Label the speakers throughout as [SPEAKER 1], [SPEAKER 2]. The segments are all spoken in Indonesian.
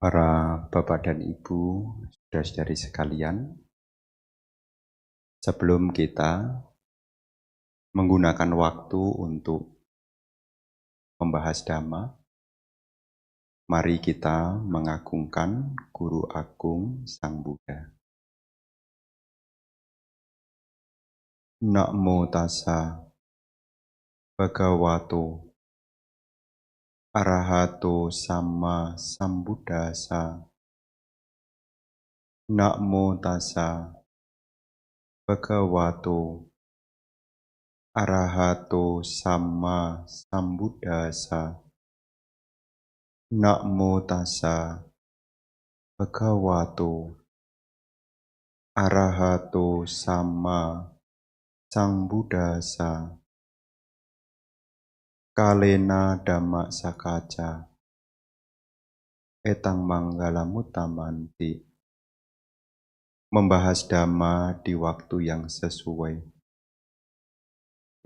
[SPEAKER 1] Para Bapak dan Ibu, saudara-saudari sekalian, sebelum kita menggunakan waktu untuk membahas Dhamma, mari kita mengagungkan Guru Agung Sang Buddha. Namo tassa bhagavato arahato samma sambuddhassa. Namo tassa bhagavato arahato samma sambuddhassa. Namo tassa bhagavato arahato samma sambuddhassa. Kalena dhamma sakaca etang manggala mutamanti. Membahas Dhamma di waktu yang sesuai,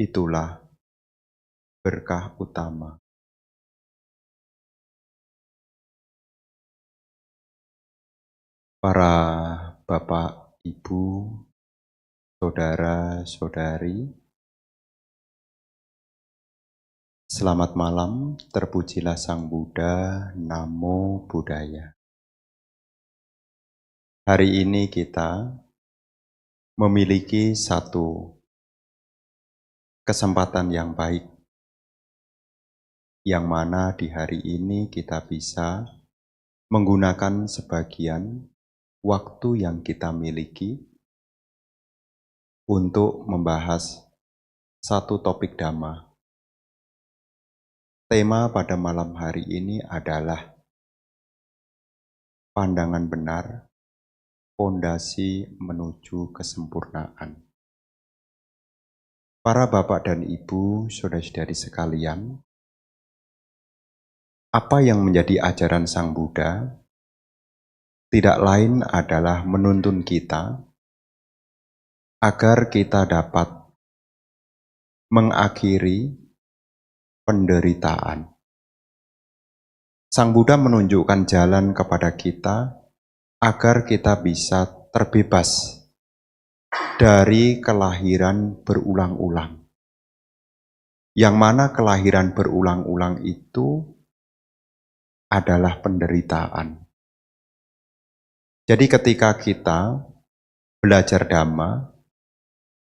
[SPEAKER 1] itulah berkah utama. Para Bapak, Ibu, Saudara-saudari, selamat malam, terpujilah Sang Buddha, Namo Buddhaya. Hari ini kita memiliki satu kesempatan yang baik, yang mana di hari ini kita bisa menggunakan sebagian waktu yang kita miliki untuk membahas satu topik Dhamma. Tema pada malam hari ini adalah pandangan benar, fondasi menuju kesempurnaan. Para Bapak dan Ibu, saudara-saudari sekalian, apa yang menjadi ajaran Sang Buddha tidak lain adalah menuntun kita agar kita dapat mengakhiri penderitaan. Sang Buddha menunjukkan jalan kepada kita agar kita bisa terbebas dari kelahiran berulang-ulang. Yang mana kelahiran berulang-ulang itu adalah penderitaan. Jadi ketika kita belajar Dhamma,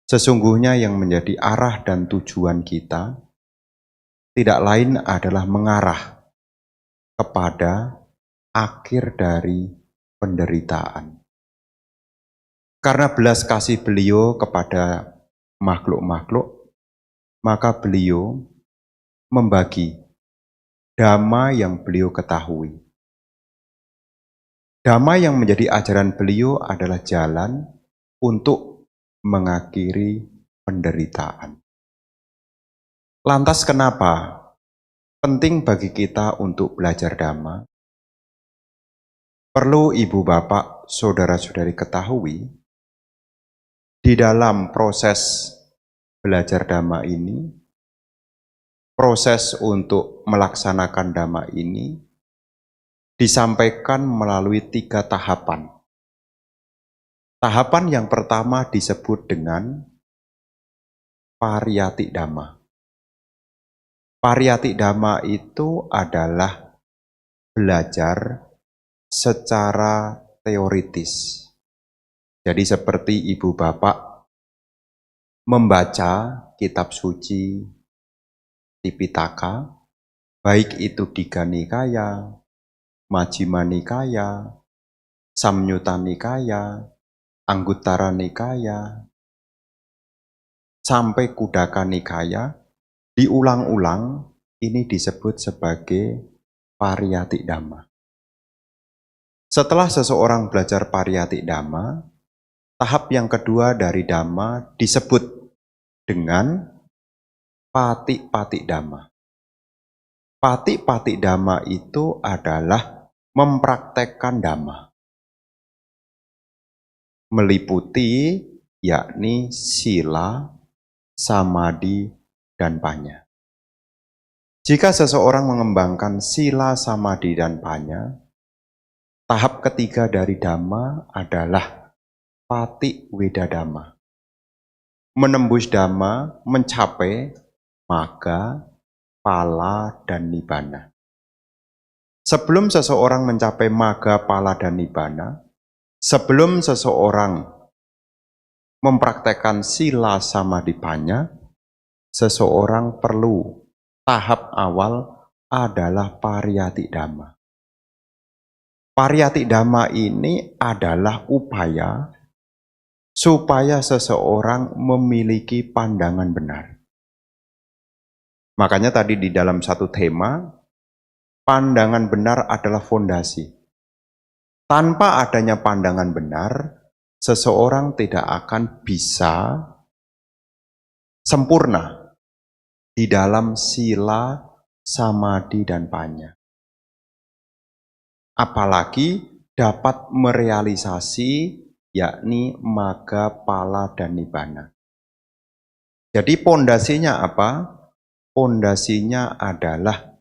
[SPEAKER 1] sesungguhnya yang menjadi arah dan tujuan kita tidak lain adalah mengarah kepada akhir dari penderitaan. Karena belas kasih beliau kepada makhluk-makhluk, maka beliau membagi Dhamma yang beliau ketahui. Dhamma yang menjadi ajaran beliau adalah jalan untuk mengakhiri penderitaan. Lantas kenapa penting bagi kita untuk belajar Dhamma? Perlu ibu bapak, saudara-saudari ketahui, di dalam proses belajar Dhamma ini, proses untuk melaksanakan Dhamma ini disampaikan melalui 3 tahapan. Tahapan yang pertama disebut dengan Pariyati Dhamma. Pariyati Dhamma itu adalah belajar secara teoritis. Jadi seperti ibu bapak membaca kitab suci Tipitaka, baik itu Digha Nikaya, Majjhima Nikaya, Samyutta Nikaya, Anguttara Nikaya, sampai Khuddaka Nikaya, diulang-ulang, ini disebut sebagai Pariyati Dhamma. Setelah seseorang belajar Pariyati Dhamma, tahap yang kedua dari Dhamma disebut dengan Patipati Dhamma. Patipati Dhamma itu adalah mempraktekkan Dhamma. Meliputi yakni sila, samadhi, dan panya. Jika seseorang mengembangkan sila, samadhi, dan panya, Tahap ketiga dari Dhamma adalah Pati Weda Dhamma. Menembus Dhamma, mencapai Magga, Pala, dan Nibbana. Sebelum seseorang mencapai Magga, Pala, dan Nibbana, sebelum seseorang mempraktekkan sila samadhipannya, seseorang perlu tahap awal adalah Pariyati Dhamma. Pariyati Dhamma ini adalah upaya supaya seseorang memiliki pandangan benar. Makanya tadi di dalam satu tema, pandangan benar adalah fondasi. Tanpa adanya pandangan benar, seseorang tidak akan bisa sempurna di dalam sila, samadhi, dan panya. Apalagi dapat merealisasi yakni Magga, Pala, dan Nibbana. Jadi pondasinya apa? Pondasinya adalah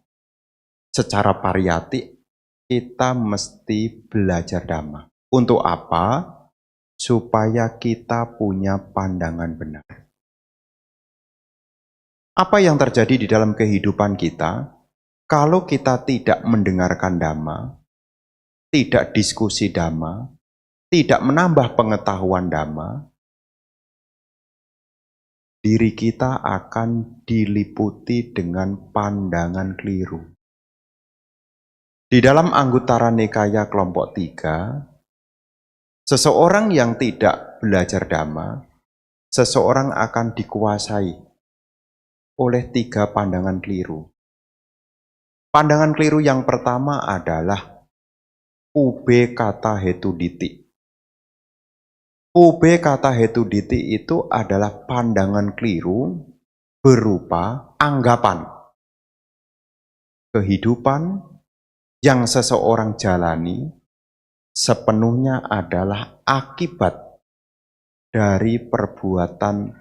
[SPEAKER 1] secara pariyati kita mesti belajar Dhamma. Untuk apa? Supaya kita punya pandangan benar. Apa yang terjadi di dalam kehidupan kita kalau kita tidak mendengarkan Dhamma, tidak diskusi Dhamma, tidak menambah pengetahuan Dhamma, diri kita akan diliputi dengan pandangan keliru. Di dalam Anguttara Nikaya kelompok 3, seseorang yang tidak belajar Dhamma, seseorang akan dikuasai oleh 3 pandangan keliru. Pandangan keliru yang pertama adalah Ube kata hetu diti. Ube kata hetu diti itu adalah pandangan keliru berupa anggapan kehidupan yang seseorang jalani sepenuhnya adalah akibat dari perbuatan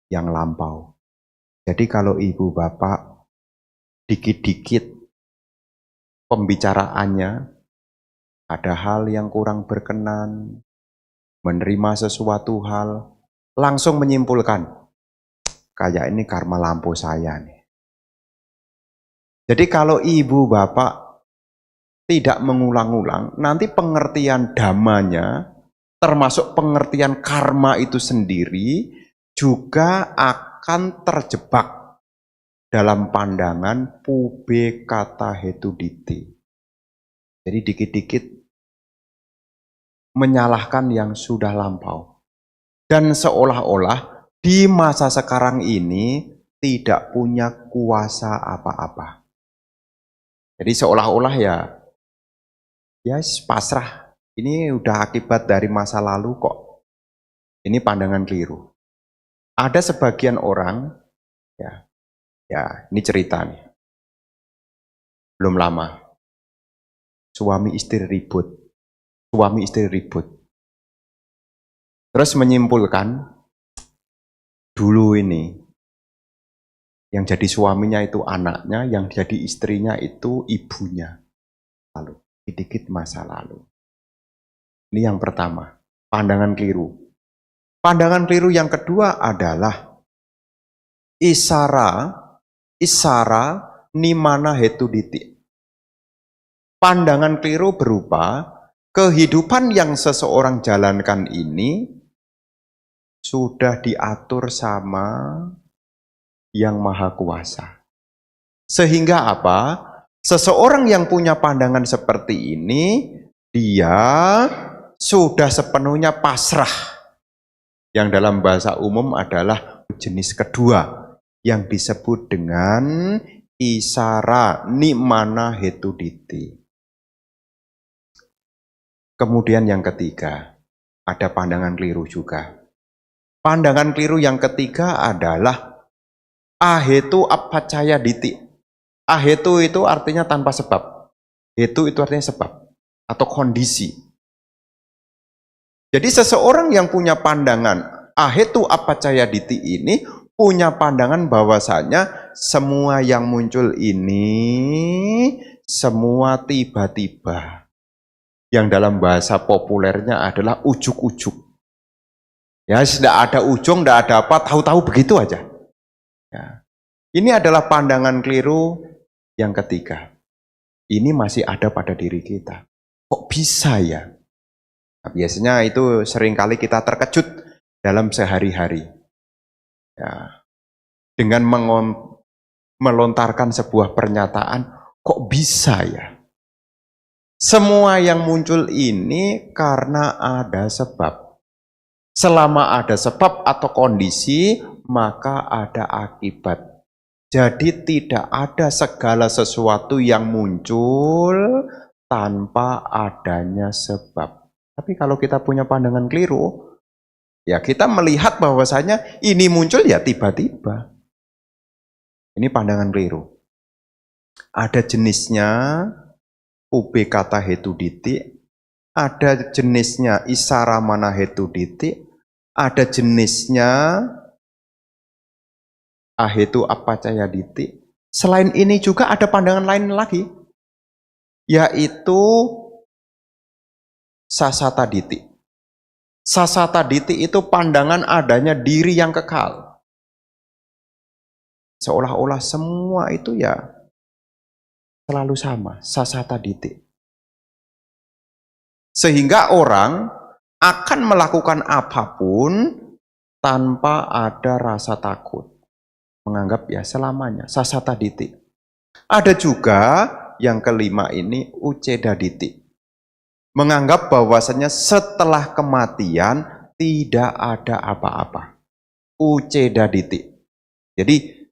[SPEAKER 1] yang lampau. Jadi kalau ibu bapak dikit-dikit pembicaraannya ada hal yang kurang berkenan, menerima sesuatu hal, langsung menyimpulkan, kayak ini karma lampau saya nih. Jadi kalau ibu bapak tidak mengulang-ulang, nanti pengertian dhammanya, termasuk pengertian karma itu sendiri, juga akan terjebak dalam pandangan pube kata hetu diti. Jadi dikit-dikit menyalahkan yang sudah lampau. Dan seolah-olah di masa sekarang ini tidak punya kuasa apa-apa. Jadi seolah-olah ya pasrah. Ini udah akibat dari masa lalu kok. Ini pandangan keliru. Ada sebagian orang, ya ini cerita nih. Belum lama. Suami istri ribut. Terus menyimpulkan, dulu ini, yang jadi suaminya itu anaknya, yang jadi istrinya itu ibunya. Lalu, sedikit masa lalu. Ini yang pertama, pandangan keliru. Pandangan keliru yang kedua adalah isara nimana hetu diti. Pandangan keliru berupa kehidupan yang seseorang jalankan ini sudah diatur sama Yang Maha Kuasa. Sehingga apa? Seseorang yang punya pandangan seperti ini, dia sudah sepenuhnya pasrah. Yang dalam bahasa umum adalah jenis kedua, yang disebut dengan isara nimana hetu diti. Kemudian yang ketiga, ada pandangan keliru juga. Pandangan keliru yang ketiga adalah ahetu appacaya diti. Ahetu itu artinya tanpa sebab. Hetu itu artinya sebab atau kondisi. Jadi seseorang yang punya pandangan ahetu appacaya diti ini punya pandangan bahwasanya semua yang muncul ini semua tiba-tiba. yang dalam bahasa populernya adalah ujuk-ujuk. Ya, tidak ada ujung, tidak ada apa, tahu-tahu begitu aja. Ya. Ini adalah pandangan keliru yang ketiga. Ini masih ada pada diri kita. Kok bisa ya? Nah, biasanya itu seringkali kita terkejut dalam sehari-hari. Ya. Dengan melontarkan sebuah pernyataan, kok bisa ya? Semua yang muncul ini karena ada sebab. Selama ada sebab atau kondisi, maka ada akibat. Jadi tidak ada segala sesuatu yang muncul tanpa adanya sebab. Tapi kalau kita punya pandangan keliru, ya kita melihat bahwasanya ini muncul ya tiba-tiba. Ini pandangan keliru. Ada jenisnya, UB kata hetu ditik, ada jenisnya isara mana hetu ditik, ada jenisnya ahetu apacaya ditik. Selain ini juga ada pandangan lain lagi, yaitu sasata ditik. Sasata ditik itu pandangan adanya diri yang kekal. Seolah-olah semua itu ya selalu sama, sasata ditik. Sehingga orang akan melakukan apapun tanpa ada rasa takut. Menganggap ya selamanya, sasata ditik. Ada juga yang kelima ini, uceda ditik. Menganggap bahwasanya setelah kematian tidak ada apa-apa. Uceda ditik. Jadi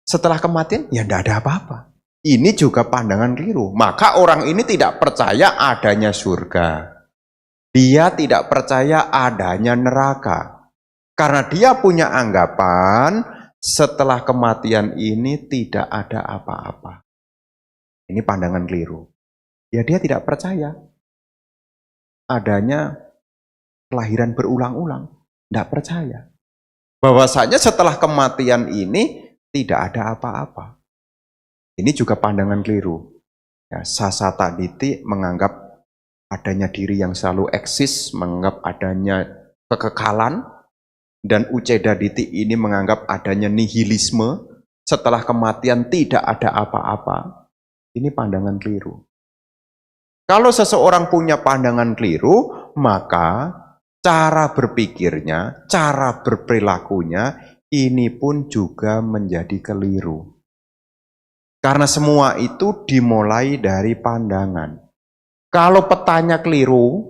[SPEAKER 1] setelah kematian ya tidak ada apa-apa. Ini juga pandangan keliru. Maka orang ini tidak percaya adanya surga. Dia tidak percaya adanya neraka. Karena dia punya anggapan setelah kematian ini tidak ada apa-apa. Ini pandangan keliru. Ya dia tidak percaya adanya kelahiran berulang-ulang. Tidak percaya. Bahwasanya setelah kematian ini tidak ada apa-apa. Ini juga pandangan keliru. Ya, sasata ditik menganggap adanya diri yang selalu eksis, menganggap adanya kekekalan, dan uceda ditik ini menganggap adanya nihilisme, setelah kematian tidak ada apa-apa. Ini pandangan keliru. Kalau seseorang punya pandangan keliru, maka cara berpikirnya, cara berperilakunya, ini pun juga menjadi keliru. Karena semua itu dimulai dari pandangan. Kalau petanya keliru,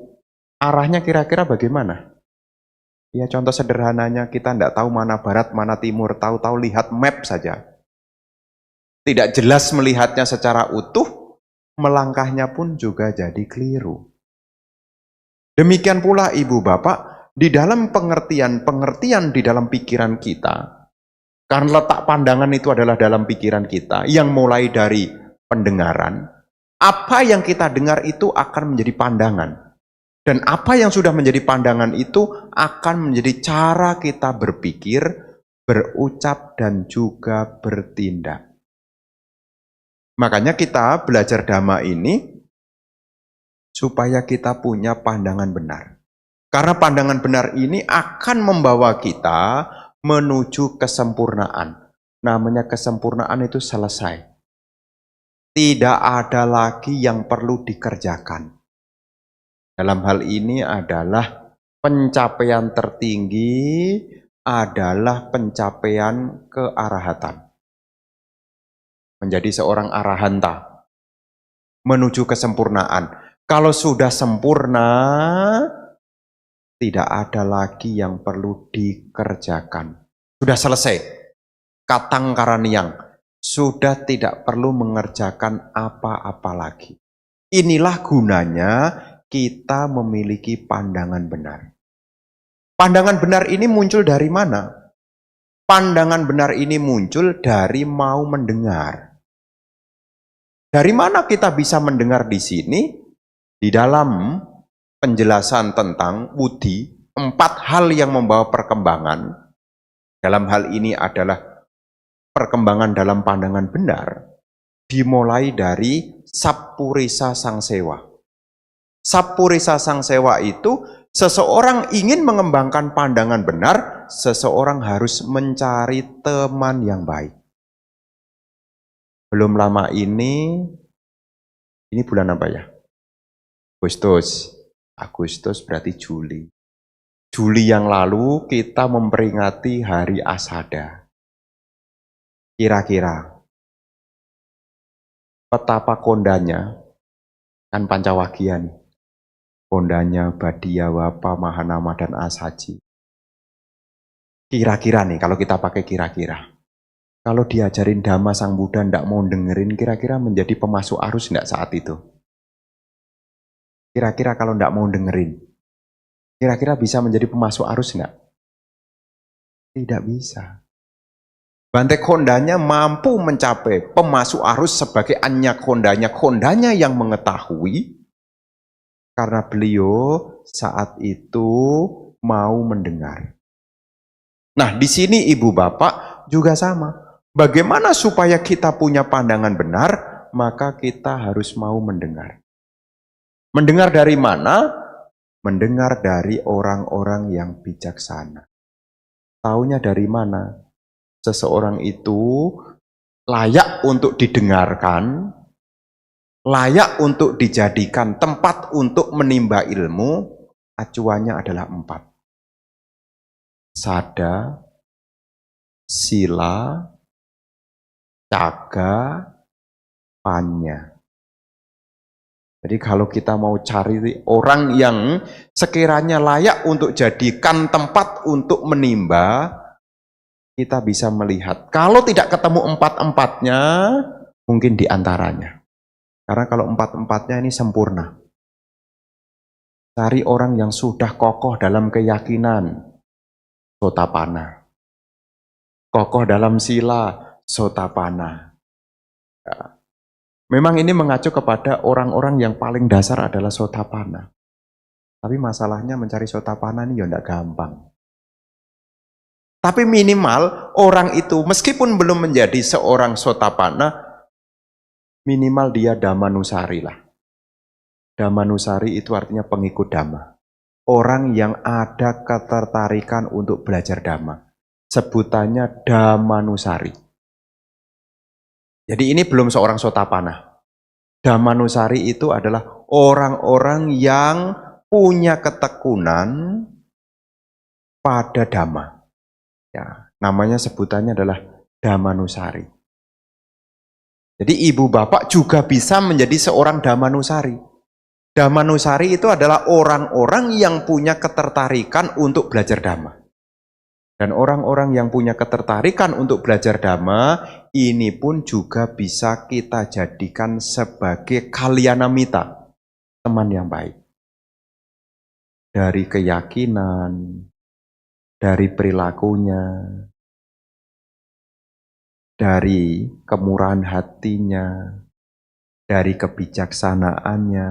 [SPEAKER 1] arahnya kira-kira bagaimana? Ya contoh sederhananya, kita tidak tahu mana barat, mana timur, tahu-tahu lihat map saja. Tidak jelas melihatnya secara utuh, melangkahnya pun juga jadi keliru. Demikian pula ibu bapak, di dalam pengertian di dalam pikiran kita, karena letak pandangan itu adalah dalam pikiran kita, yang mulai dari pendengaran, apa yang kita dengar itu akan menjadi pandangan. Dan apa yang sudah menjadi pandangan itu akan menjadi cara kita berpikir, berucap, dan juga bertindak. Makanya kita belajar Dhamma ini supaya kita punya pandangan benar. Karena pandangan benar ini akan membawa kita menuju kesempurnaan. Namanya kesempurnaan itu selesai. Tidak ada lagi yang perlu dikerjakan. Dalam hal ini adalah pencapaian tertinggi adalah pencapaian kearahatan. Menjadi seorang arahanta. Menuju kesempurnaan. Kalau sudah sempurna, tidak ada lagi yang perlu dikerjakan. Sudah selesai. Katang karaniang. Sudah tidak perlu mengerjakan apa-apa lagi. Inilah gunanya kita memiliki pandangan benar. Pandangan benar ini muncul dari mana? Pandangan benar ini muncul dari mau mendengar. Dari mana kita bisa mendengar di sini? Di dalam penjelasan tentang Wudi, 4 hal yang membawa perkembangan. Dalam hal ini adalah perkembangan dalam pandangan benar, dimulai dari Sappurisa Sangsewa. Sappurisa sangsewa itu seseorang ingin mengembangkan pandangan benar, seseorang harus mencari teman yang baik. Belum lama ini bulan apa ya? Agustus berarti Juli. Juli yang lalu kita memperingati Hari Asada. Kira-kira betapa kondanya, kan Pancawagya nih. Kondanya Badia, Wapa, Mahanama, dan Asaji. Kira-kira nih, kalau kita pakai kira-kira. Kalau diajarin Dhamma Sang Buddha ndak mau dengerin, kira-kira menjadi pemasuk arus ndak saat itu? Kira-kira kalau ndak mau dengerin, kira-kira bisa menjadi pemasuk arus nggak? Tidak bisa. Bante Kondanya mampu mencapai pemasuk arus sebagai anya kondanya yang mengetahui, karena beliau saat itu mau mendengar. Nah, di sini ibu bapak juga sama. Bagaimana supaya kita punya pandangan benar? Maka kita harus mau mendengar. Mendengar dari mana? Mendengar dari orang-orang yang bijaksana. Taunya dari mana? Seseorang itu layak untuk didengarkan, layak untuk dijadikan tempat untuk menimba ilmu, acuannya adalah 4. Sada, sila, caga, panya. Jadi kalau kita mau cari orang yang sekiranya layak untuk jadikan tempat untuk menimba, kita bisa melihat. Kalau tidak ketemu 4-4-nya, mungkin di antaranya. Karena kalau 4-4-nya ini sempurna. Cari orang yang sudah kokoh dalam keyakinan, Sotapanna. Kokoh dalam sila, Sotapanna. Ya. Memang ini mengacu kepada orang-orang yang paling dasar adalah Sotapanna. Tapi masalahnya mencari Sotapanna ini ya tidak gampang. Tapi minimal orang itu meskipun belum menjadi seorang Sotapanna, minimal dia Dhammanusari lah. Dhammanusari itu artinya pengikut Dhamma. Orang yang ada ketertarikan untuk belajar Dhamma. Sebutannya Dhammanusari. Jadi ini belum seorang Sotapanna. Dhammanusari itu adalah orang-orang yang punya ketekunan pada Dhamma. Ya, namanya sebutannya adalah Dhammanusari. Jadi ibu bapak juga bisa menjadi seorang Dhammanusari. Dhammanusari itu adalah orang-orang yang punya ketertarikan untuk belajar Dhamma. Dan orang-orang yang punya ketertarikan untuk belajar Dhamma, ini pun juga bisa kita jadikan sebagai kalyanamita, teman yang baik. Dari keyakinan, dari perilakunya, dari kemurahan hatinya, dari kebijaksanaannya.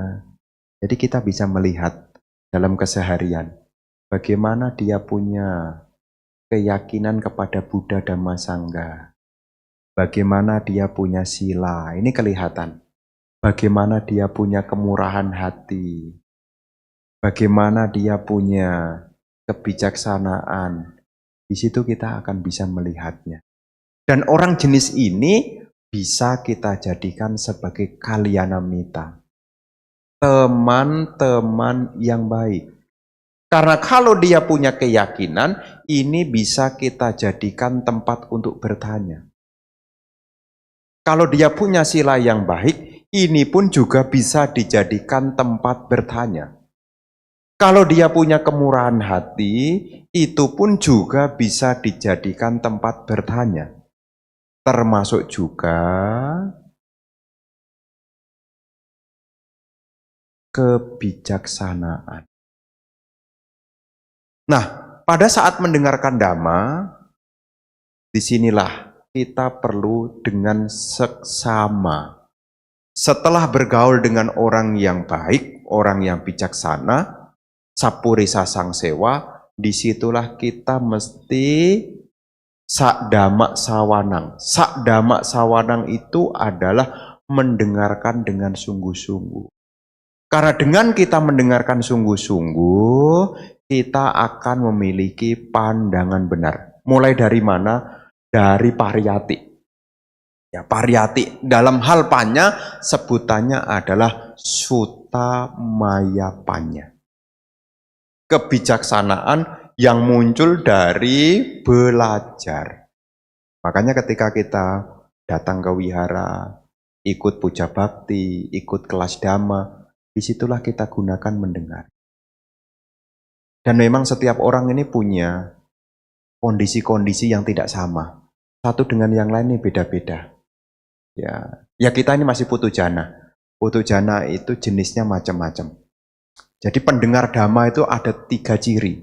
[SPEAKER 1] Jadi kita bisa melihat dalam keseharian bagaimana dia punya keyakinan kepada Buddha Dhamma Sangha. Bagaimana dia punya sila, ini kelihatan. Bagaimana dia punya kemurahan hati. Bagaimana dia punya kebijaksanaan. Di situ kita akan bisa melihatnya. Dan orang jenis ini bisa kita jadikan sebagai kalyanamita. Teman-teman yang baik. Karena kalau dia punya keyakinan, ini bisa kita jadikan tempat untuk bertanya. Kalau dia punya sila yang baik, ini pun juga bisa dijadikan tempat bertanya. Kalau dia punya kemurahan hati, itu pun juga bisa dijadikan tempat bertanya. Termasuk juga kebijaksanaan. Nah, pada saat mendengarkan Dhamma, disinilah kita perlu dengan seksama. Setelah bergaul dengan orang yang baik, orang yang bijaksana, Sappurisa Sangsewa, disitulah kita mesti Sakdhamma Sawanang. Sakdhamma Sawanang itu adalah mendengarkan dengan sungguh-sungguh. Karena dengan kita mendengarkan sungguh-sungguh, kita akan memiliki pandangan benar. Mulai dari mana? Dari pariyati. Ya, pariyati dalam hal panya sebutannya adalah sutta maya panya. Kebijaksanaan yang muncul dari belajar. Makanya ketika kita datang ke wihara, ikut puja bakti, ikut kelas dhamma, disitulah kita gunakan mendengar. Dan memang setiap orang ini punya kondisi-kondisi yang tidak sama. Satu dengan yang lain ini beda-beda. Ya kita ini masih putujana. Putujana itu jenisnya macam-macam. Jadi pendengar dhamma itu ada 3 ciri.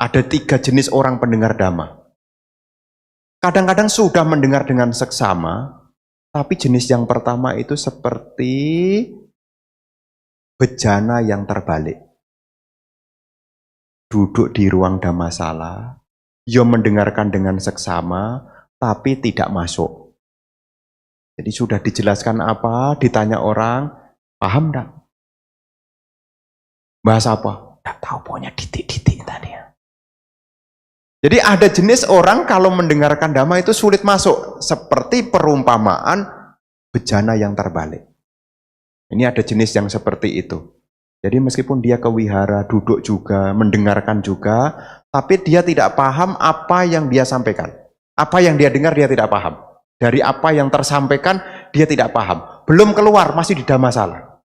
[SPEAKER 1] Ada 3 jenis orang pendengar dhamma. Kadang-kadang sudah mendengar dengan seksama, tapi jenis yang pertama itu seperti bejana yang terbalik. Duduk di ruang dhammasala, ya mendengarkan dengan seksama, tapi tidak masuk. Jadi sudah dijelaskan apa, ditanya orang, paham enggak? Bahasa apa? Enggak tahu, pokoknya titik-titik tadi ya. Jadi ada jenis orang kalau mendengarkan dhamma itu sulit masuk, seperti perumpamaan bejana yang terbalik. Ini ada jenis yang seperti itu. Jadi meskipun dia ke wihara, duduk juga, mendengarkan juga, tapi dia tidak paham apa yang dia sampaikan. Apa yang dia dengar dia tidak paham. Dari apa yang tersampaikan dia tidak paham. Belum keluar, masih di dhammasala.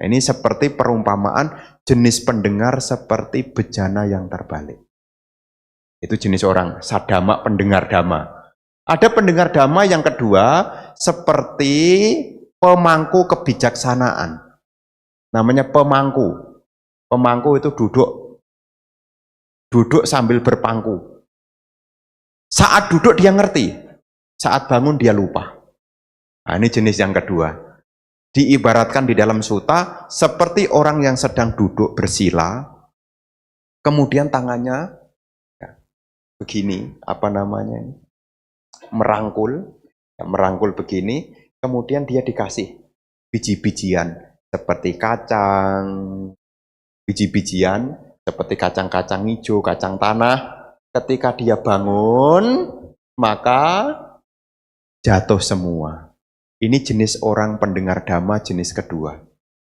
[SPEAKER 1] Ini seperti perumpamaan jenis pendengar seperti bejana yang terbalik. Itu jenis orang, sadama pendengar dhamma. Ada pendengar dhamma yang kedua, seperti pemangku kebijaksanaan. Namanya pemangku. Pemangku itu duduk sambil berpangku. Saat duduk dia ngerti, saat bangun dia lupa. Nah, ini jenis yang kedua. Diibaratkan di dalam sutta seperti orang yang sedang duduk bersila, kemudian tangannya begini, merangkul begini, kemudian dia dikasih biji-bijian seperti kacang, biji-bijian seperti kacang-kacang hijau, kacang tanah. Ketika dia bangun, maka jatuh semua. Ini jenis orang pendengar dhamma jenis kedua.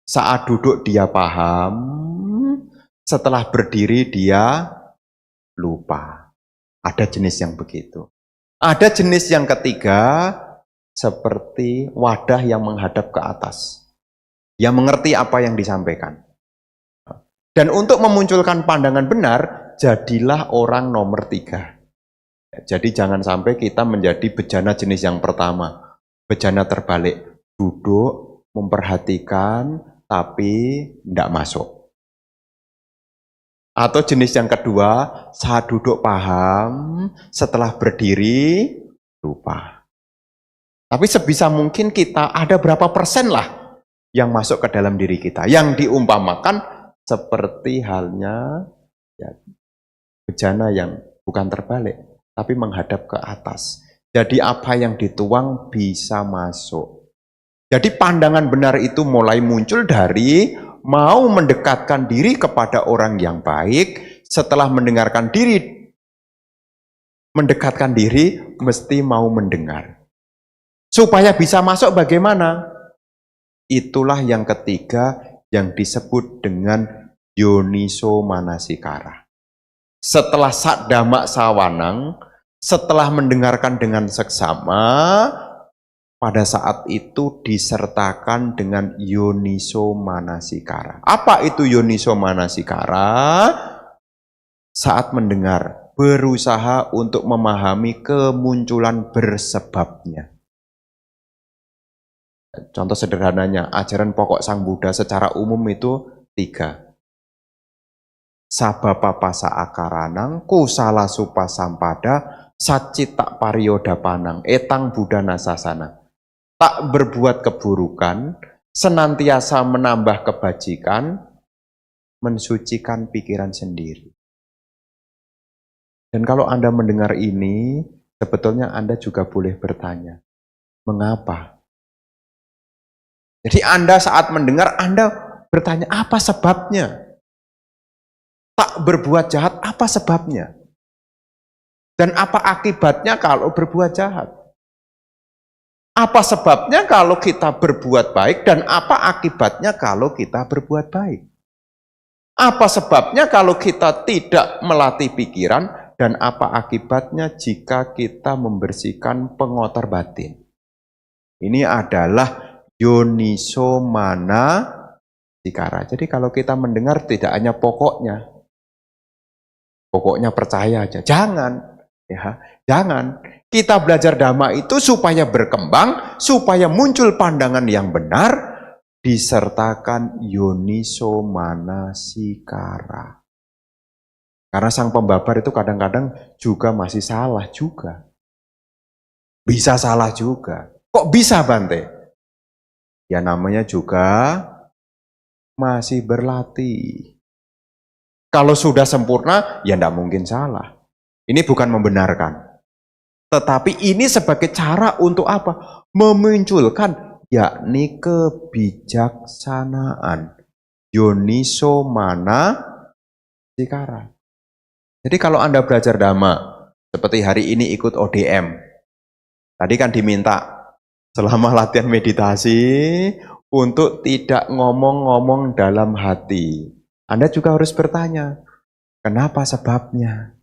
[SPEAKER 1] Saat duduk dia paham, setelah berdiri dia lupa. Ada jenis yang begitu. Ada jenis yang ketiga, seperti wadah yang menghadap ke atas. Yang mengerti apa yang disampaikan. Dan untuk memunculkan pandangan benar, jadilah orang nomor 3. Jadi jangan sampai kita menjadi bejana jenis yang pertama. Bejana terbalik. Duduk, memperhatikan, tapi tidak masuk. Atau jenis yang kedua, saat duduk paham, setelah berdiri, lupa. Tapi sebisa mungkin kita ada berapa persen lah yang masuk ke dalam diri kita, yang diumpamakan seperti halnya bejana yang bukan terbalik, tapi menghadap ke atas. Jadi apa yang dituang bisa masuk. Jadi pandangan benar itu mulai muncul dari mau mendekatkan diri kepada orang yang baik, setelah mendekatkan diri mesti mau mendengar. Supaya bisa masuk bagaimana? Itulah yang ketiga yang disebut dengan yoniso manasikara. Setelah sadama sawanang, setelah mendengarkan dengan seksama, pada saat itu disertakan dengan yoniso manasikara. Apa itu yoniso manasikara? Saat mendengar, berusaha untuk memahami kemunculan bersebabnya. Contoh sederhananya, ajaran pokok Sang Buddha secara umum itu 3. Sabapapasa akaranang, kusala supa sampada, sacita pariyodapanang, etang Buddha nasasana. Tak berbuat keburukan, senantiasa menambah kebajikan, mensucikan pikiran sendiri. Dan kalau Anda mendengar ini, sebetulnya Anda juga boleh bertanya, mengapa? Jadi Anda saat mendengar, Anda bertanya, apa sebabnya? Tak berbuat jahat, apa sebabnya? Dan apa akibatnya kalau berbuat jahat? Apa sebabnya kalau kita berbuat baik dan apa akibatnya kalau kita berbuat baik? Apa sebabnya kalau kita tidak melatih pikiran dan apa akibatnya jika kita membersihkan pengotor batin? Ini adalah yoniso manasikara. Jadi kalau kita mendengar tidak hanya pokoknya percaya aja. Jangan, ya, jangan. Kita belajar Dhamma itu supaya berkembang, supaya muncul pandangan yang benar, disertakan yoniso manasikara. Karena sang pembabar itu kadang-kadang juga masih salah juga. Bisa salah juga. Kok bisa, Bante? Ya namanya juga masih berlatih. Kalau sudah sempurna, ya tidak mungkin salah. Ini bukan membenarkan. Tetapi ini sebagai cara untuk apa? Memunculkan, yakni kebijaksanaan. Yoniso manasikara. Jadi kalau Anda belajar Dhamma, seperti hari ini ikut ODM, tadi kan diminta selama latihan meditasi untuk tidak ngomong-ngomong dalam hati. Anda juga harus bertanya, kenapa sebabnya?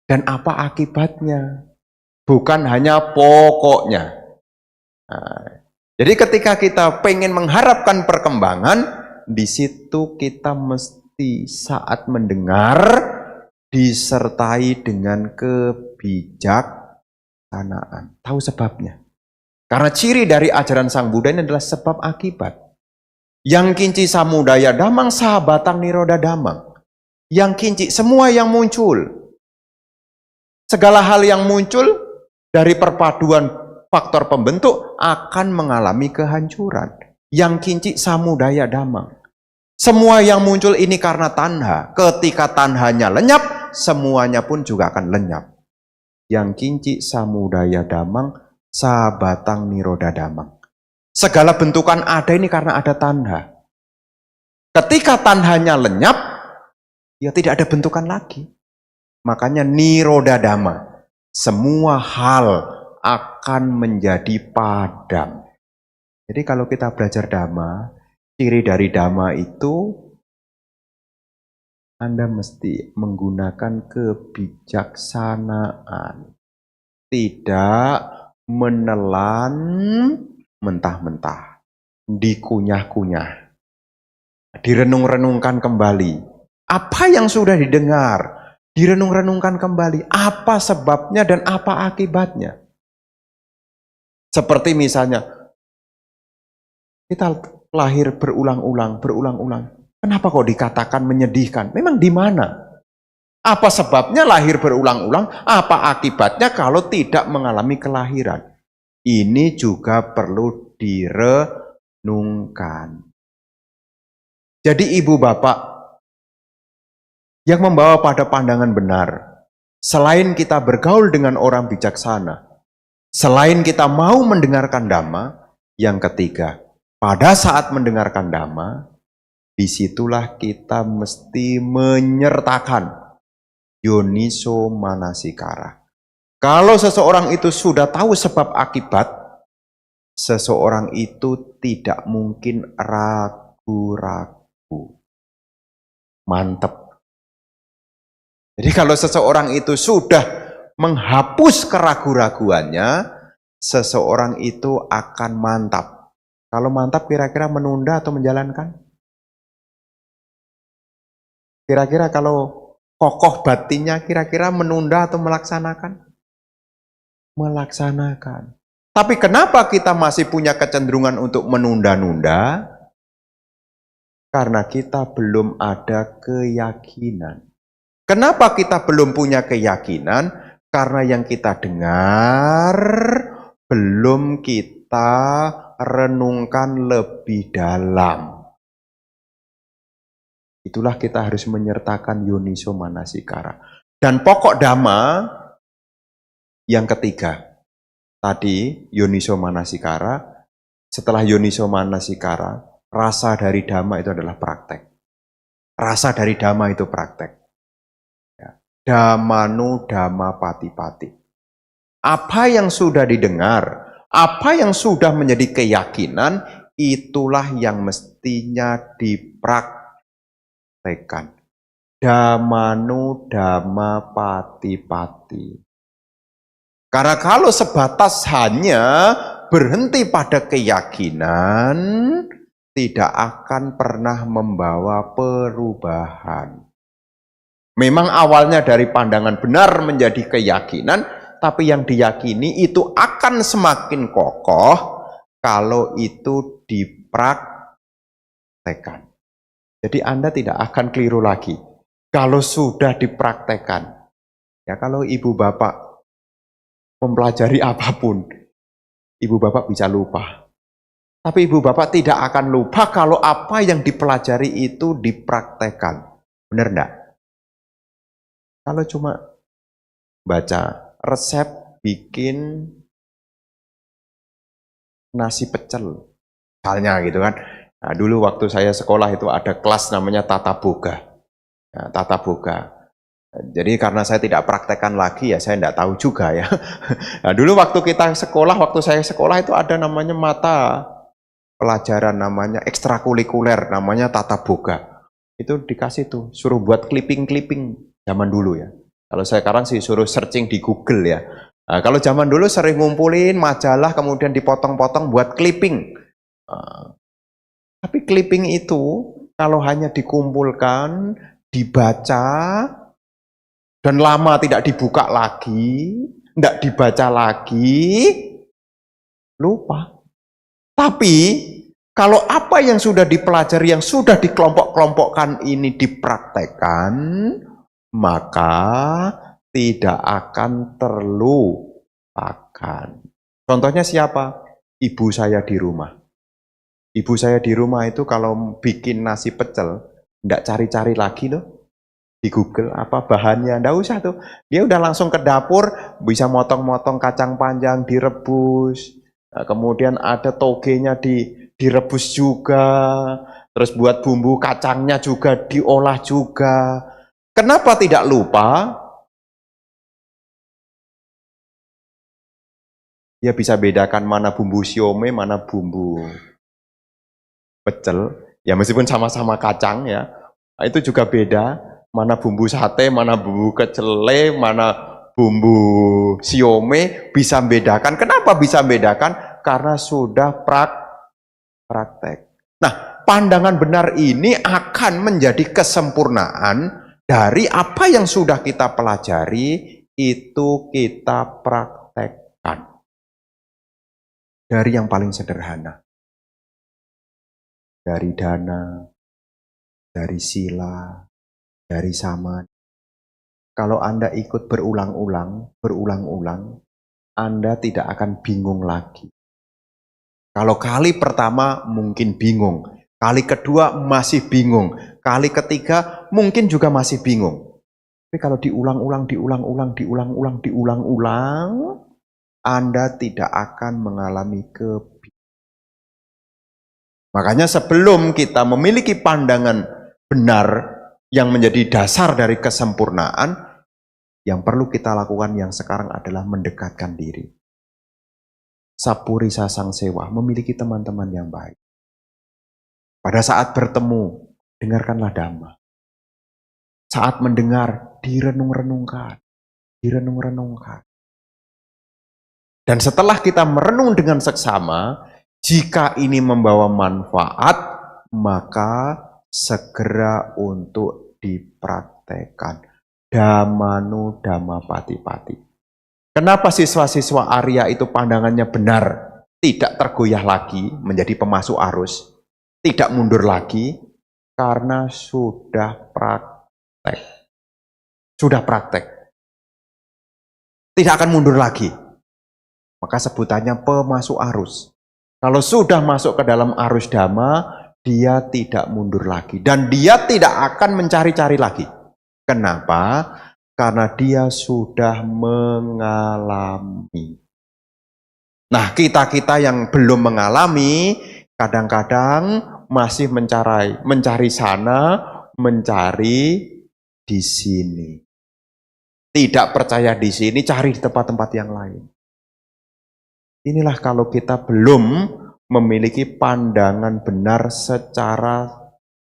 [SPEAKER 1] Dan apa akibatnya? Bukan hanya pokoknya. Nah, jadi ketika kita pengen mengharapkan perkembangan, di situ kita mesti saat mendengar disertai dengan kebijaksanaan. Tahu sebabnya. Karena ciri dari ajaran Sang Buddha ini adalah sebab akibat. Yang kinci samudaya damang sahabatang niroda damang. Yang kinci semua yang muncul. Segala hal yang muncul dari perpaduan faktor pembentuk akan mengalami kehancuran. Yang kinci samudaya damang. Semua yang muncul ini karena tanha. Ketika tanhanya lenyap, semuanya pun juga akan lenyap. Yang kinci samudaya damang, sabatang niroda damang. Segala bentukan ada ini karena ada tanha. Ketika tanhanya lenyap, ya tidak ada bentukan lagi. Makanya niroda dhamma. Semua hal akan menjadi padam. Jadi kalau kita belajar Dhamma, ciri dari Dhamma itu Anda mesti menggunakan kebijaksanaan. Tidak menelan mentah-mentah. Dikunyah-kunyah. Direnung-renungkan kembali. Apa yang sudah didengar? Direnung-renungkan kembali. Apa sebabnya dan apa akibatnya? Seperti misalnya, kita lahir berulang-ulang. Kenapa kok dikatakan menyedihkan? Memang di mana? Apa sebabnya lahir berulang-ulang? Apa akibatnya kalau tidak mengalami kelahiran? Ini juga perlu direnungkan. Jadi ibu bapak yang membawa pada pandangan benar, selain kita bergaul dengan orang bijaksana, selain kita mau mendengarkan Dhamma, yang ketiga, pada saat mendengarkan Dhamma, disitulah kita mesti menyertakan yoniso manasikara. Kalau seseorang itu sudah tahu sebab akibat, seseorang itu tidak mungkin ragu-ragu. Mantep. Jadi kalau seseorang itu sudah menghapus keraguan-raguannya, seseorang itu akan mantap. Kalau mantap kira-kira menunda atau menjalankan? Kira-kira kalau kokoh batinnya kira-kira menunda atau melaksanakan? Melaksanakan. Tapi kenapa kita masih punya kecenderungan untuk menunda-nunda? Karena kita belum ada keyakinan. Kenapa kita belum punya keyakinan? Karena yang kita dengar belum kita renungkan lebih dalam. Itulah kita harus menyertakan yoniso manasikara. Dan pokok Dhamma yang ketiga. Tadi yoniso manasikara, setelah yoniso manasikara, Rasa dari Dhamma itu adalah praktek. Rasa dari Dhamma itu praktek. Ya. Dhammanu Dhamma Pati-pati. Apa yang sudah didengar, apa yang sudah menjadi keyakinan, itulah yang mestinya dipraktekkan. Dhammanu Dhamma Pati-pati. Karena kalau sebatas hanya berhenti pada keyakinan, tidak akan pernah membawa perubahan. Memang awalnya dari pandangan benar menjadi keyakinan, tapi yang diyakini itu akan semakin kokoh kalau itu dipraktekkan. Jadi Anda tidak akan keliru lagi kalau sudah dipraktekkan. Ya, kalau ibu bapak mempelajari apapun, ibu bapak bisa lupa. Tapi ibu bapak tidak akan lupa kalau apa yang dipelajari itu dipraktekkan. Benar enggak? Kalau cuma baca resep bikin nasi pecel, misalnya gitu kan. Nah, dulu waktu saya sekolah itu ada kelas namanya Tata Boga. Nah, Tata Boga. Jadi karena saya tidak praktekkan lagi ya saya tidak tahu juga ya. Nah, dulu waktu saya sekolah itu ada namanya mata pelajaran namanya ekstrakurikuler namanya Tata Boga. Itu dikasih tuh suruh buat clipping-clipping zaman dulu ya. Kalau saya sekarang sih suruh searching di Google ya. Nah, kalau zaman dulu sering ngumpulin majalah kemudian dipotong-potong buat clipping. Tapi clipping itu kalau hanya dikumpulkan, dibaca, dan lama tidak dibuka lagi, tidak dibaca lagi, lupa. Tapi kalau apa yang sudah dipelajari, yang sudah dikelompok-kelompokkan ini dipraktekkan, maka tidak akan terlupakan. Contohnya siapa? Ibu saya di rumah. Ibu saya di rumah itu kalau bikin nasi pecel, tidak cari-cari lagi loh di Google apa bahannya, tidak usah tuh. Dia udah langsung ke dapur, bisa motong-motong kacang panjang direbus, kemudian ada togenya direbus juga, terus buat bumbu kacangnya juga diolah juga. Kenapa tidak lupa? Ya bisa bedakan mana bumbu siomay, mana bumbu pecel. Ya meskipun sama-sama kacang ya, itu juga beda. Mana bumbu sate, mana bumbu kecele, mana bumbu siomay, bisa bedakan. Kenapa bisa bedakan? Karena sudah praktek. Nah, pandangan benar ini akan menjadi kesempurnaan dari apa yang sudah kita pelajari, itu kita praktekkan. Dari yang paling sederhana. Dari dana, dari sila, dari samadhi. Kalau Anda ikut berulang-ulang, Anda tidak akan bingung lagi. Kalau kali pertama mungkin bingung, kali kedua masih bingung, kali ketiga mungkin juga masih bingung. Tapi kalau diulang-ulang, Anda tidak akan mengalami kebingungan. Makanya sebelum kita memiliki pandangan benar yang menjadi dasar dari kesempurnaan, yang perlu kita lakukan yang sekarang adalah mendekatkan diri. Sapuri sasang sewa, memiliki teman-teman yang baik. Pada saat bertemu, dengarkanlah Dhamma. Saat mendengar, direnung-renungkan. Dan setelah kita merenung dengan seksama, jika ini membawa manfaat, maka segera untuk dipraktekkan. Dhammanu Dhamma Pati-pati. Kenapa siswa-siswa Arya itu pandangannya benar, tidak tergoyah lagi menjadi pemasuk arus, tidak mundur lagi, karena sudah praktek. Tidak akan mundur lagi. Maka sebutannya pemasuk arus. Kalau sudah masuk ke dalam arus Dhamma, dia tidak mundur lagi. Dan dia tidak akan mencari-cari lagi. Kenapa? Karena dia sudah mengalami. Nah, kita-kita yang belum mengalami, kadang-kadang masih mencari sana, mencari di sini. Tidak percaya di sini, cari di tempat-tempat yang lain. Inilah kalau kita belum memiliki pandangan benar secara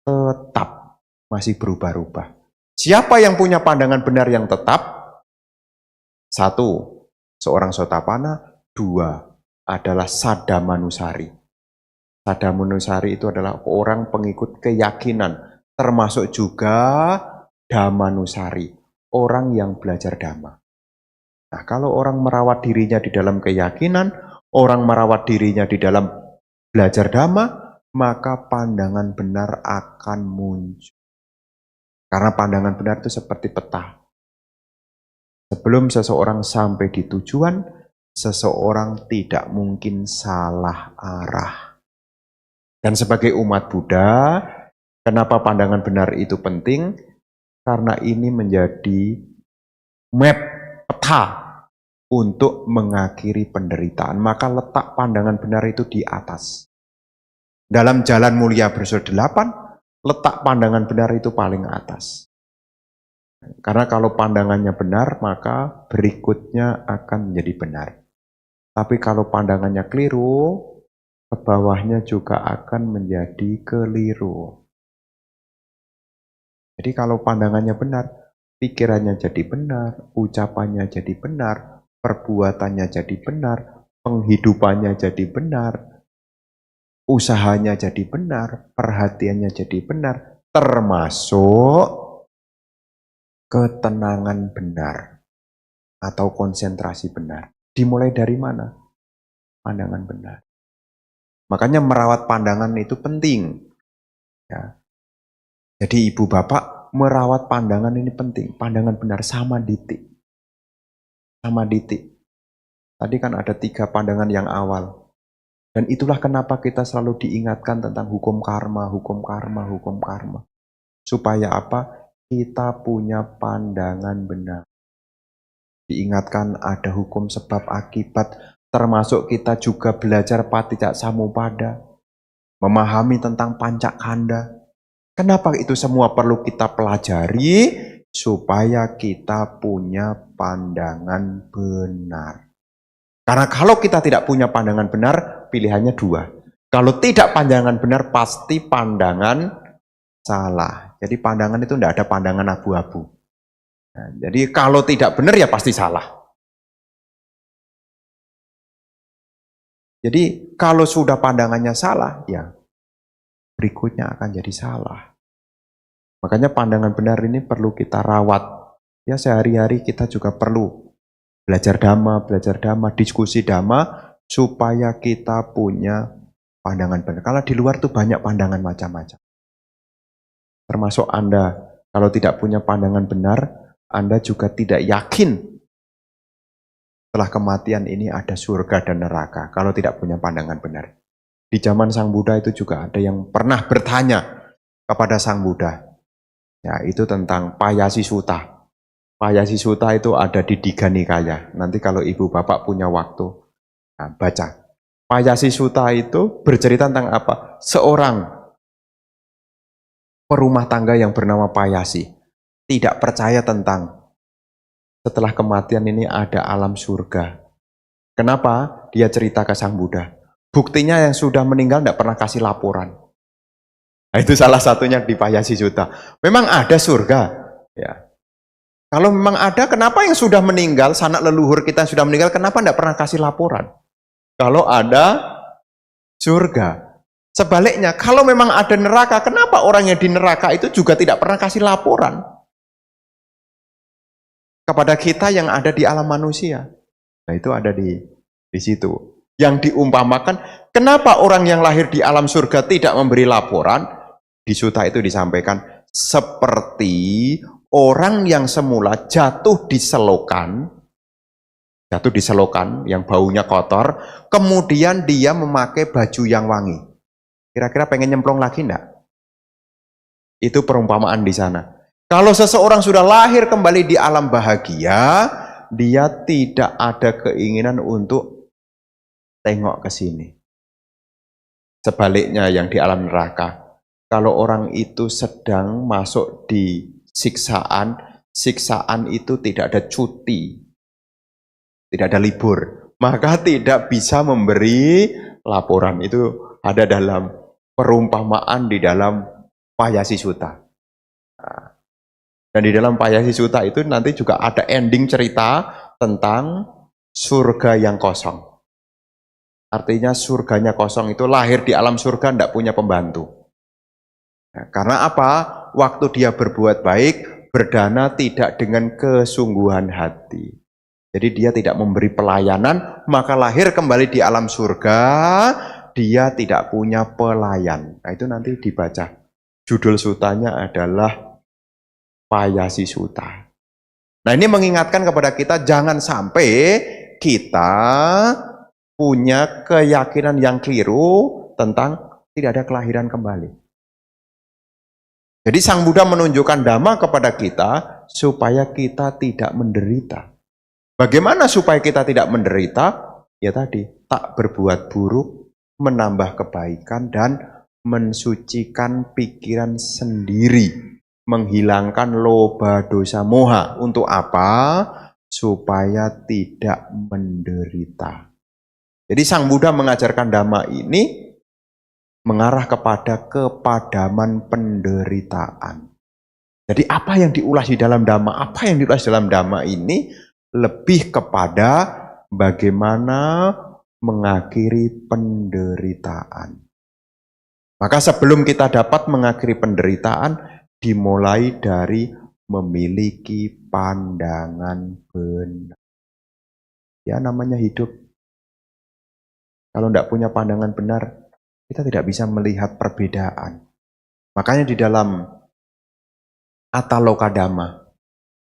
[SPEAKER 1] tetap, masih berubah-ubah. Siapa yang punya pandangan benar yang tetap? 1, seorang Sotapana. 2, adalah Sadamanusari. Sadamanusari itu adalah orang pengikut keyakinan, termasuk juga Damanusari, orang yang belajar Dhamma. Nah, kalau orang merawat dirinya di dalam keyakinan, orang merawat dirinya di dalam belajar Dhamma, maka pandangan benar akan muncul. Karena pandangan benar itu seperti peta. Sebelum seseorang sampai di tujuan, seseorang tidak mungkin salah arah. Dan sebagai umat Buddha, kenapa pandangan benar itu penting? Karena ini menjadi map, peta untuk mengakhiri penderitaan. Maka letak pandangan benar itu di atas. Dalam jalan mulia bersur 8, letak pandangan benar itu paling atas. Karena kalau pandangannya benar, maka berikutnya akan menjadi benar. Tapi kalau pandangannya keliru, ke bawahnya juga akan menjadi keliru. Jadi kalau pandangannya benar, pikirannya jadi benar, ucapannya jadi benar, perbuatannya jadi benar, penghidupannya jadi benar, usahanya jadi benar, perhatiannya jadi benar, termasuk ketenangan benar atau konsentrasi benar. Dimulai dari mana? Pandangan benar. Makanya merawat pandangan itu penting. Ya. Jadi ibu bapak merawat pandangan ini penting. Pandangan benar sama ditik. Sama ditik. Tadi kan ada 3 pandangan yang awal. Dan itulah kenapa kita selalu diingatkan tentang hukum karma, hukum karma, hukum karma. Supaya apa? Kita punya pandangan benar. Diingatkan ada hukum sebab akibat, termasuk kita juga belajar Paticcasamuppada, memahami tentang pancakanda. Kenapa itu semua perlu kita pelajari? Supaya kita punya pandangan benar. Karena kalau kita tidak punya pandangan benar, pilihannya 2. Kalau tidak pandangan benar, pasti pandangan salah. Jadi pandangan itu tidak ada pandangan abu-abu. Nah, jadi kalau tidak benar ya pasti salah. Jadi kalau sudah pandangannya salah, ya berikutnya akan jadi salah. Makanya pandangan benar ini perlu kita rawat. Ya sehari-hari kita juga perlu belajar Dhamma, diskusi Dhamma, supaya kita punya pandangan benar. Kalau di luar tuh banyak pandangan macam-macam. Termasuk Anda, kalau tidak punya pandangan benar, Anda juga tidak yakin setelah kematian ini ada surga dan neraka, kalau tidak punya pandangan benar. Di zaman Sang Buddha itu juga ada yang pernah bertanya kepada Sang Buddha. Ya, itu tentang Payasi Sutta. Payasi Sutta itu ada di Digha Nikaya. Nanti kalau ibu bapak punya waktu, nah, baca. Payasi Sutta itu bercerita tentang apa? Seorang perumah tangga yang bernama Payasi tidak percaya tentang setelah kematian ini ada alam surga. Kenapa? Dia cerita ke Sang Buddha. Buktinya yang sudah meninggal tidak pernah kasih laporan. Nah, itu salah satunya di Payasi Sutta. Memang ada surga. Ya. Kalau memang ada, kenapa yang sudah meninggal, sanak leluhur kita yang sudah meninggal, kenapa tidak pernah kasih laporan? Kalau ada surga. Sebaliknya, kalau memang ada neraka, kenapa orang yang di neraka itu juga tidak pernah kasih laporan kepada kita yang ada di alam manusia? Nah, itu ada di situ. Yang diumpamakan, kenapa orang yang lahir di alam surga tidak memberi laporan? Di sutta itu disampaikan seperti orang yang semula jatuh di selokan yang baunya kotor, kemudian dia memakai baju yang wangi. Kira-kira pengen nyemplung lagi enggak? Itu perumpamaan di sana. Kalau seseorang sudah lahir kembali di alam bahagia, dia tidak ada keinginan untuk tengok ke sini. Sebaliknya yang di alam neraka, kalau orang itu sedang masuk di siksaan, siksaan itu tidak ada cuti, tidak ada libur, maka tidak bisa memberi laporan. Itu ada dalam perumpamaan di dalam Payasi Sutta. Dan di dalam Payasi Sutta itu nanti juga ada ending cerita tentang surga yang kosong. Artinya surganya kosong itu lahir di alam surga tidak punya pembantu. Nah, karena apa? Waktu dia berbuat baik, berdana tidak dengan kesungguhan hati. Jadi dia tidak memberi pelayanan, maka lahir kembali di alam surga, dia tidak punya pelayan. Nah itu nanti dibaca. Judul sutanya adalah Payasi Sutta. Nah ini mengingatkan kepada kita, jangan sampai kita punya keyakinan yang keliru tentang tidak ada kelahiran kembali. Jadi Sang Buddha menunjukkan dhamma kepada kita supaya kita tidak menderita. Bagaimana supaya kita tidak menderita? Ya tadi, tak berbuat buruk, menambah kebaikan, dan mensucikan pikiran sendiri. Menghilangkan loba dosa moha. Untuk apa? Supaya tidak menderita. Jadi Sang Buddha mengajarkan dhamma ini mengarah kepada kepadaman penderitaan. Jadi apa yang diulas di dalam dhamma, apa yang diulas dalam dhamma ini lebih kepada bagaimana mengakhiri penderitaan. Maka sebelum kita dapat mengakhiri penderitaan, dimulai dari memiliki pandangan benar. Ya namanya hidup. Kalau tidak punya pandangan benar, kita tidak bisa melihat perbedaan. Makanya di dalam Ataloka Dhamma,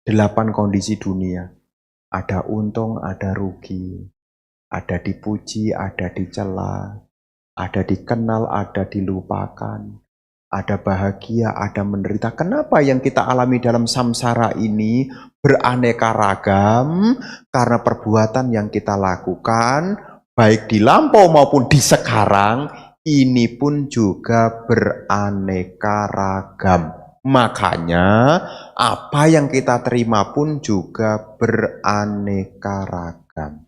[SPEAKER 1] 8 kondisi dunia, ada untung, ada rugi, ada dipuji, ada dicela, ada dikenal, ada dilupakan, ada bahagia, ada menderita. Kenapa yang kita alami dalam samsara ini beraneka ragam? Karena perbuatan yang kita lakukan, baik di lampau maupun di sekarang, ini pun juga beraneka ragam. Makanya apa yang kita terima pun juga beraneka ragam.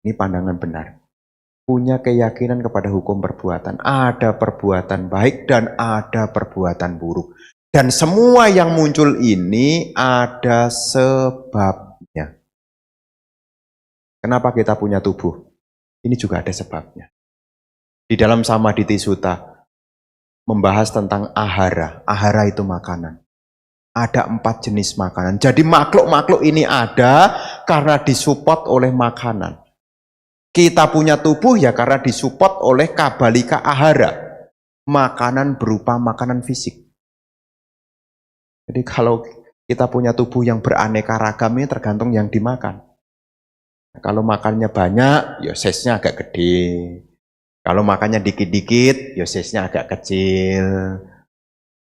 [SPEAKER 1] Ini pandangan benar. Punya keyakinan kepada hukum perbuatan. Ada perbuatan baik dan ada perbuatan buruk. Dan semua yang muncul ini ada sebabnya. Kenapa kita punya tubuh? Ini juga ada sebabnya. Di dalam Samaditi Sutta membahas tentang ahara. Ahara itu makanan. Ada 4 jenis makanan. Jadi makhluk-makhluk ini ada karena disupport oleh makanan. Kita punya tubuh ya karena disupport oleh kabalika ahara. Makanan berupa makanan fisik. Jadi kalau kita punya tubuh yang beraneka ragam ini tergantung yang dimakan. Kalau makannya banyak, ya size-nya agak gede. Kalau makannya dikit-dikit, ya size-nya agak kecil.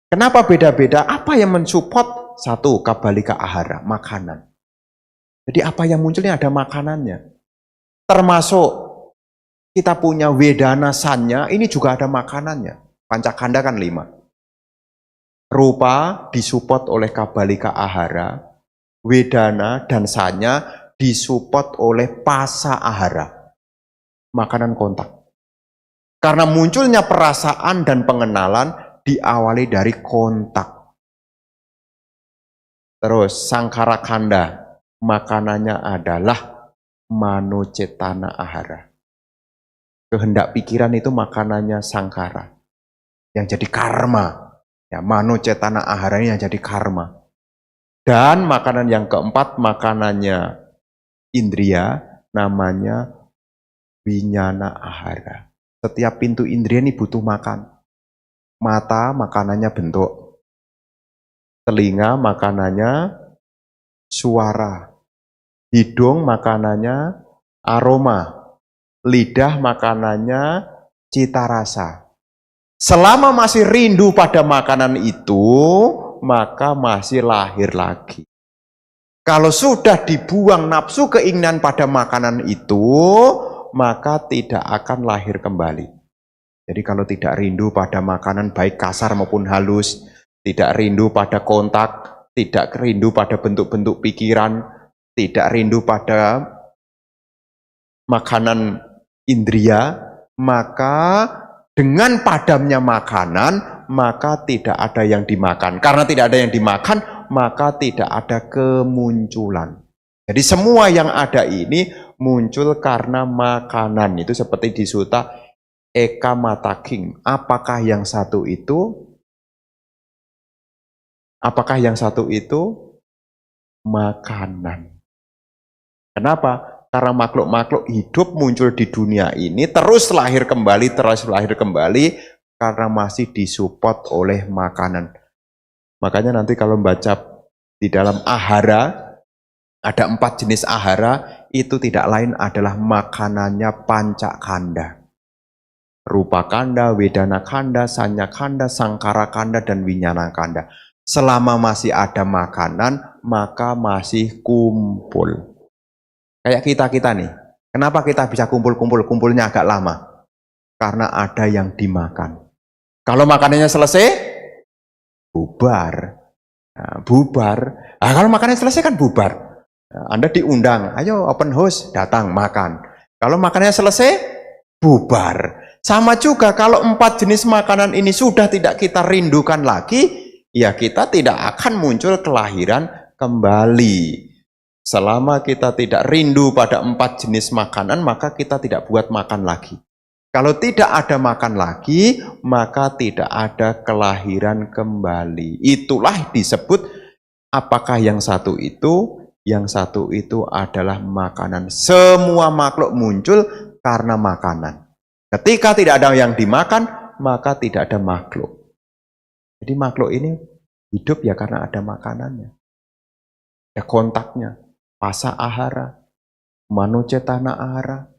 [SPEAKER 1] Kenapa beda-beda? Apa yang mensupport? Satu, kabalika ahara, makanan. Jadi apa yang munculnya ada makanannya. Termasuk kita punya wedana sanya, ini juga ada makanannya. Pancakanda kan 5. Rupa disupport oleh kabalika ahara, wedana dan sanya disupport oleh pasa ahara, makanan kontak. Karena munculnya perasaan dan pengenalan diawali dari kontak. Terus sangkara kanda, makanannya adalah manocetana ahara. Kehendak pikiran itu makanannya sangkara, yang jadi karma. Ya, manocetana ahara ini yang jadi karma. Dan makanan yang keempat, makanannya indria, namanya winyana ahara. Setiap pintu indria ini butuh makan. Mata makanannya bentuk, telinga makanannya suara, hidung makanannya aroma, lidah makanannya cita rasa. Selama masih rindu pada makanan itu, maka masih lahir lagi. Kalau sudah dibuang nafsu keinginan pada makanan itu, maka tidak akan lahir kembali. Jadi kalau tidak rindu pada makanan baik kasar maupun halus, tidak rindu pada kontak, tidak rindu pada bentuk-bentuk pikiran, tidak rindu pada makanan indria, maka dengan padamnya makanan, maka tidak ada yang dimakan. Karena tidak ada yang dimakan, maka tidak ada kemunculan. Jadi semua yang ada ini muncul karena makanan. Itu seperti di Sutta Eka Mata King. Apakah yang satu itu makanan? Kenapa? Karena makhluk-makhluk hidup muncul di dunia ini terus lahir kembali karena masih disupport oleh makanan. Makanya nanti kalau baca di dalam ahara, ada 4 jenis ahara, itu tidak lain adalah makanannya pancakanda. Rupa kanda, wedana kanda, sanya kanda, sangkara kanda, dan winyana kanda. Selama masih ada makanan, maka masih kumpul. Kayak kita nih, kenapa kita bisa kumpul-kumpul? Kumpulnya agak lama. Karena ada yang dimakan. Kalau makanannya selesai, bubar. Nah, bubar. Nah, kalau makanannya selesai kan bubar. Nah, Anda diundang, ayo open house, datang, makan. Kalau makanannya selesai, bubar. Sama juga kalau 4 jenis makanan ini sudah tidak kita rindukan lagi, ya kita tidak akan muncul kelahiran kembali. Selama kita tidak rindu pada 4 jenis makanan, maka kita tidak buat makan lagi. Kalau tidak ada makan lagi, maka tidak ada kelahiran kembali. Itulah disebut apakah yang satu itu? Yang satu itu adalah makanan. Semua makhluk muncul karena makanan. Ketika tidak ada yang dimakan, maka tidak ada makhluk. Jadi makhluk ini hidup ya karena ada makanannya. Ada kontaknya. Pasa ahara, manocetana ahara,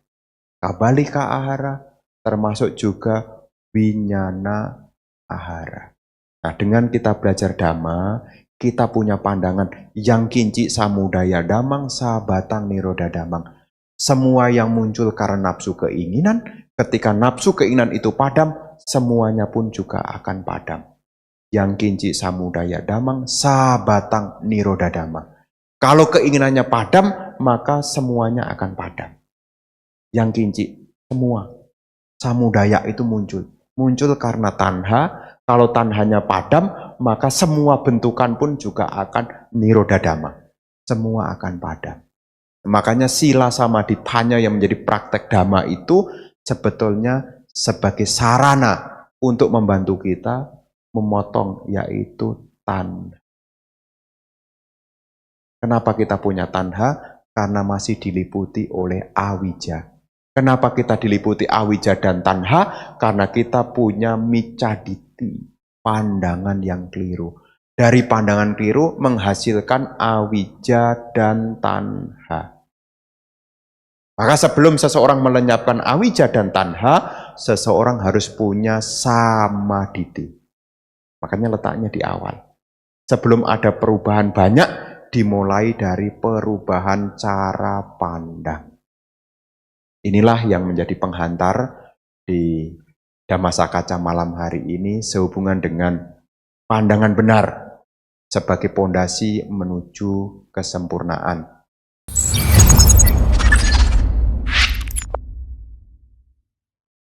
[SPEAKER 1] kabalika ahara, termasuk juga winyana ahara. Nah, dengan kita belajar Dhamma, kita punya pandangan yang kinci samudaya damang, sabatang niroda damang. Semua yang muncul karena nafsu keinginan, ketika nafsu keinginan itu padam, semuanya pun juga akan padam. Yang kinci samudaya damang, sabatang niroda damang. Kalau keinginannya padam, maka semuanya akan padam. Yang kinci, semua. Samudaya itu muncul. Muncul karena tanha. Kalau tanhanya padam, maka semua bentukan pun juga akan niroda dhamma. Semua akan padam. Makanya sila samadhipanya yang menjadi praktek dhamma itu sebetulnya sebagai sarana untuk membantu kita memotong, yaitu tanha. Kenapa kita punya tanha? Karena masih diliputi oleh awija. Kenapa kita diliputi awija dan tanha? Karena kita punya micaditi, pandangan yang keliru. Dari pandangan keliru menghasilkan awija dan tanha. Maka sebelum seseorang melenyapkan awija dan tanha, seseorang harus punya samaditi. Makanya letaknya di awal. Sebelum ada perubahan banyak, dimulai dari perubahan cara pandang. Inilah yang menjadi penghantar di Dhammasakaca malam hari ini sehubungan dengan pandangan benar sebagai pondasi menuju kesempurnaan.